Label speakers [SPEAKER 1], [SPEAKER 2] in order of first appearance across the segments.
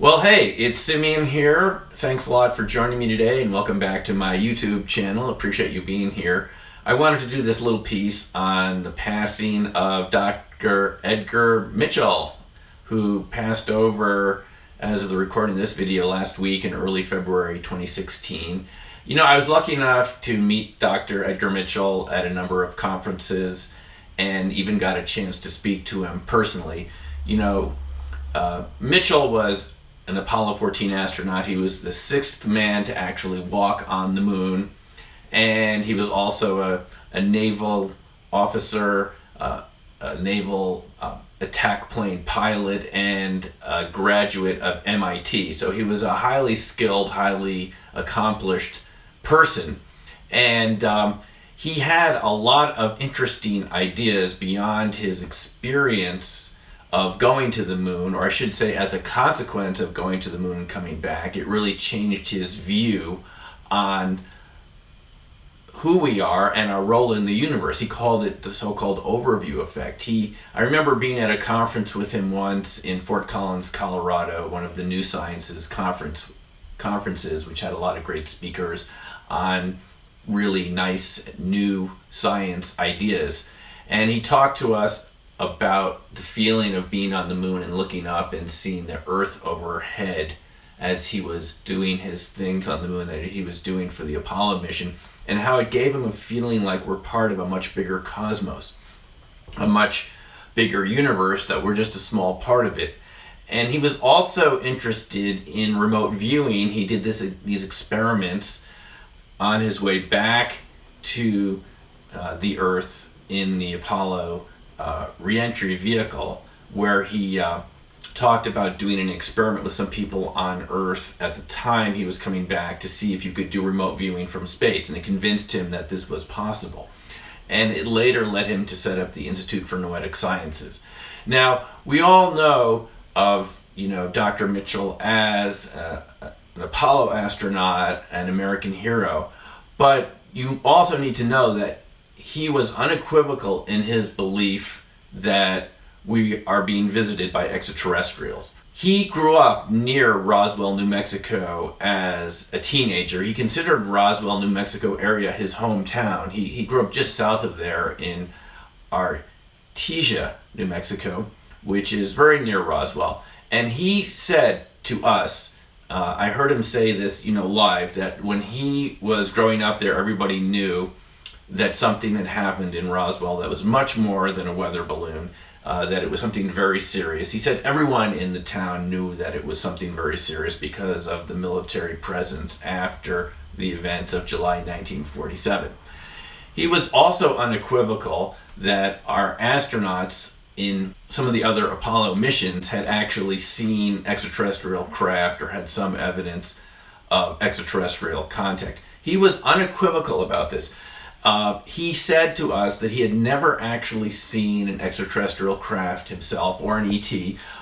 [SPEAKER 1] Well, hey, it's Simeon here. Thanks a lot for joining me today and welcome back to my YouTube channel. Appreciate you being here. I wanted to do this little piece on the passing of Dr. Edgar Mitchell, who passed over as of the recording of this video last week in early February 2016. You know, I was lucky enough to meet Dr. Edgar Mitchell at a number of conferences and even got a chance to speak to him personally. You know, Mitchell was an Apollo 14 astronaut. He was the sixth man to actually walk on the moon, and he was also a naval officer, a naval attack plane pilot, and a graduate of MIT. So he was a highly skilled, highly accomplished person, and he had a lot of interesting ideas beyond his experience of going to the moon, or I should say as a consequence of going to the moon and coming back. It really changed his view on who we are and our role in the universe. He called it the so-called overview effect. I remember being at a conference with him once in Fort Collins, Colorado, one of the New Sciences conferences, which had a lot of great speakers on really nice new science ideas. And he talked to us about the feeling of being on the moon and looking up and seeing the Earth overhead as he was doing his things on the moon that he was doing for the Apollo mission, and how it gave him a feeling like we're part of a much bigger cosmos, a much bigger universe, that we're just a small part of it. And he was also interested in remote viewing. He did these experiments on his way back to the Earth in the Apollo re-entry vehicle, where he talked about doing an experiment with some people on Earth at the time he was coming back to see if you could do remote viewing from space, and it convinced him that this was possible. And it later led him to set up the Institute for Noetic Sciences. Now, we all know of, Dr. Mitchell as an Apollo astronaut, an American hero, but you also need to know that he was unequivocal in his belief that we are being visited by extraterrestrials. He grew up near Roswell, New Mexico as a teenager. He considered Roswell, New Mexico area his hometown. He grew up just south of there in Artesia, New Mexico, which is very near Roswell. And he said to us, I heard him say this, live, that when he was growing up there, everybody knew that something had happened in Roswell that was much more than a weather balloon, that it was something very serious. He said everyone in the town knew that it was something very serious because of the military presence after the events of July 1947. He was also unequivocal that our astronauts in some of the other Apollo missions had actually seen extraterrestrial craft or had some evidence of extraterrestrial contact. He was unequivocal about this. He said to us that he had never actually seen an extraterrestrial craft himself or an ET,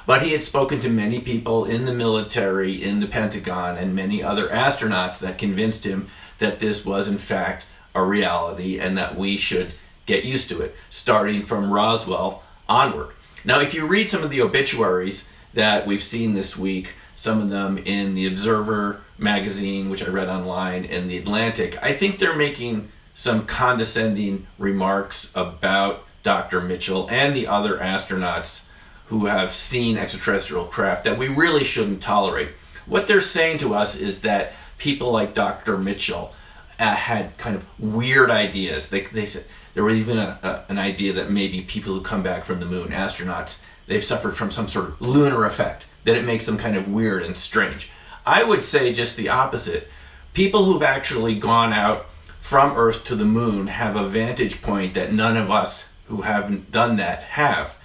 [SPEAKER 1] but he had spoken to many people in the military, in the Pentagon, and many other astronauts that convinced him that this was in fact a reality and that we should get used to it, starting from Roswell onward. Now, if you read some of the obituaries that we've seen this week, some of them in the Observer magazine, which I read online, and the Atlantic, I think they're making some condescending remarks about Dr. Mitchell and the other astronauts who have seen extraterrestrial craft that we really shouldn't tolerate. What they're saying to us is that people like Dr. Mitchell had kind of weird ideas. They said there was even an idea that maybe people who come back from the moon, astronauts, they've suffered from some sort of lunar effect, that it makes them kind of weird and strange. I would say just the opposite. People who've actually gone out from Earth to the moon have a vantage point that none of us who haven't done that have.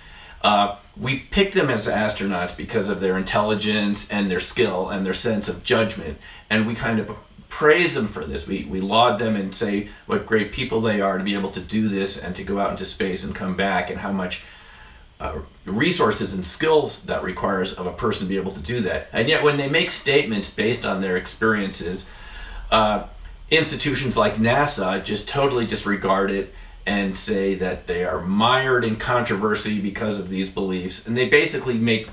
[SPEAKER 1] We pick them as astronauts because of their intelligence and their skill and their sense of judgment, and we kind of praise them for this. We laud them and say what great people they are to be able to do this and to go out into space and come back, and how much resources and skills that requires of a person to be able to do that. And yet when they make statements based on their experiences, institutions like NASA just totally disregard it and say that they are mired in controversy because of these beliefs, and they basically make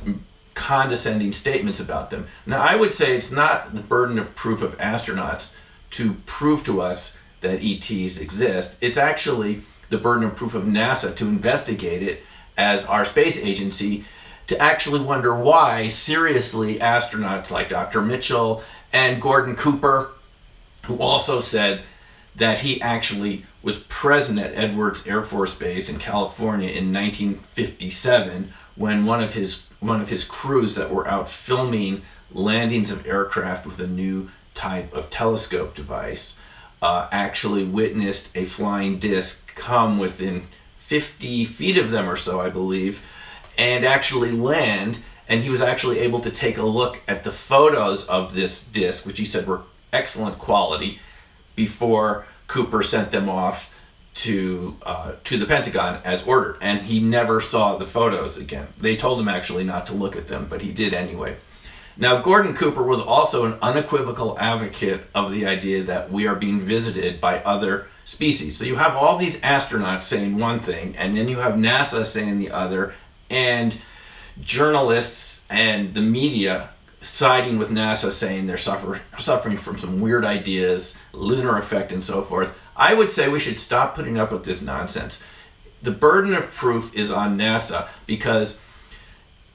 [SPEAKER 1] condescending statements about them. Now, I would say it's not the burden of proof of astronauts to prove to us that ETs exist. It's actually the burden of proof of NASA to investigate it as our space agency, to actually wonder why, seriously, astronauts like Dr. Mitchell and Gordon Cooper, who also said that he actually was present at Edwards Air Force Base in California in 1957 when one of his crews that were out filming landings of aircraft with a new type of telescope device actually witnessed a flying disc come within 50 feet of them or so, I believe, and actually land. And he was actually able to take a look at the photos of this disc, which he said were excellent quality, before Cooper sent them off to the Pentagon as ordered. And he never saw the photos again. They told him actually not to look at them, but he did anyway. Now, Gordon Cooper was also an unequivocal advocate of the idea that we are being visited by other species. So you have all these astronauts saying one thing, and then you have NASA saying the other, and journalists and the media siding with NASA, saying they're suffering from some weird ideas, lunar effect, and so forth. I would say we should stop putting up with this nonsense. The burden of proof is on NASA, because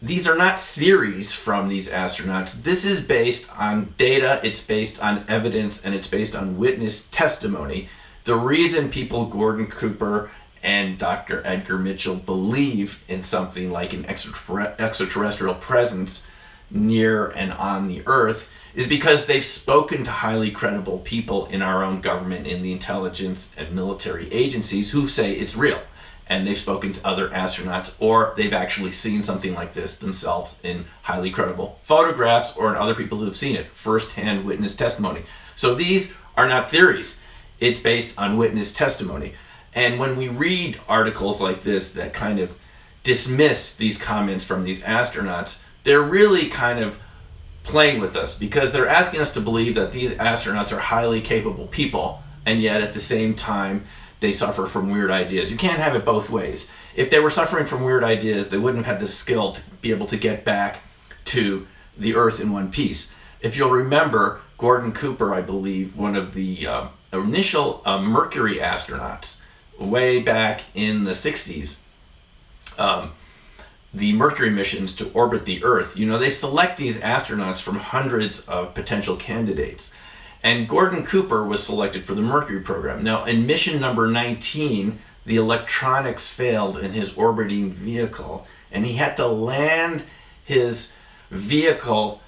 [SPEAKER 1] these are not theories from these astronauts. This is based on data, it's based on evidence, and it's based on witness testimony. The reason people, Gordon Cooper and Dr. Edgar Mitchell, believe in something like an extraterrestrial presence near and on the Earth is because they've spoken to highly credible people in our own government, in the intelligence and military agencies, who say it's real. And they've spoken to other astronauts, or they've actually seen something like this themselves in highly credible photographs, or in other people who have seen it, first-hand witness testimony. So these are not theories. It's based on witness testimony. And when we read articles like this that kind of dismiss these comments from these astronauts, they're really kind of playing with us, because they're asking us to believe that these astronauts are highly capable people, and yet at the same time they suffer from weird ideas. You can't have it both ways. If they were suffering from weird ideas, they wouldn't have had the skill to be able to get back to the Earth in one piece. If you'll remember, Gordon Cooper, I believe, one of the initial Mercury astronauts, way back in the 60s, the Mercury missions to orbit the Earth, they select these astronauts from hundreds of potential candidates. And Gordon Cooper was selected for the Mercury program. Now, in mission number 19, the electronics failed in his orbiting vehicle, and he had to land his vehicle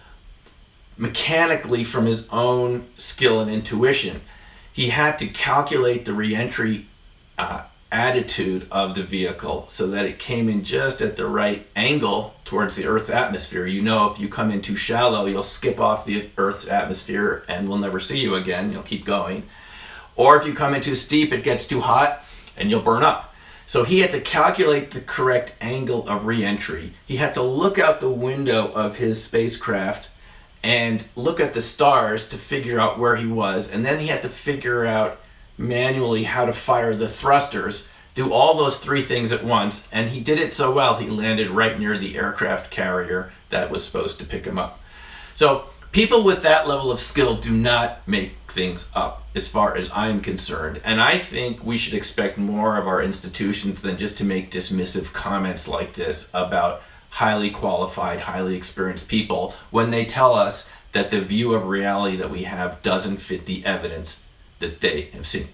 [SPEAKER 1] mechanically from his own skill and intuition. He had to calculate the re-entry attitude of the vehicle so that it came in just at the right angle towards the Earth's atmosphere. If you come in too shallow, you'll skip off the Earth's atmosphere and we'll never see you again. You'll keep going. Or if you come in too steep, it gets too hot and you'll burn up. So he had to calculate the correct angle of re-entry. He had to look out the window of his spacecraft and look at the stars to figure out where he was. And then he had to figure out manually how to fire the thrusters, do all those three things at once, and he did it so well he landed right near the aircraft carrier that was supposed to pick him up. So people with that level of skill do not make things up, as far as I'm concerned, and I think we should expect more of our institutions than just to make dismissive comments like this about highly qualified, highly experienced people when they tell us that the view of reality that we have doesn't fit the evidence that they have seen.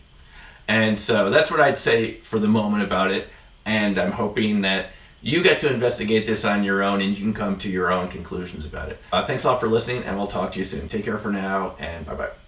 [SPEAKER 1] And so that's what I'd say for the moment about it, and I'm hoping that you get to investigate this on your own and you can come to your own conclusions about it. Thanks a lot for listening, and we'll talk to you soon. Take care for now, and bye-bye.